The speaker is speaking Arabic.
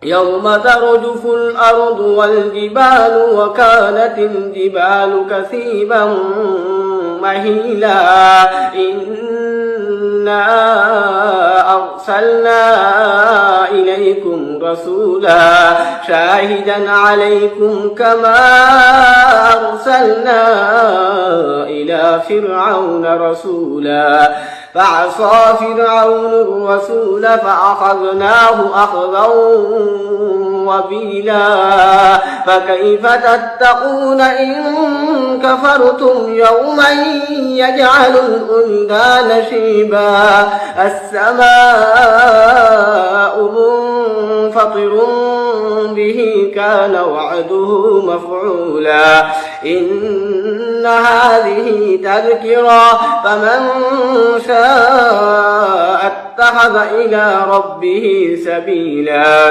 يوم ترجف الأرض والجبال وكانت الجبال كثيبا مهيلا إنا أرسلنا إليكم رسولا شاهدا عليكم كما أرسلنا إلى فرعون رسولا فعصى فرعون الرسول فأخذناه أخذا وبيلا فكيف تتقون إن كفرتم يوما يجعل الولدان شيبا السماء منفطر به كان وعده مفعولا إن هذه تذكرة فمن شاء اتخذ إلى ربه سبيلا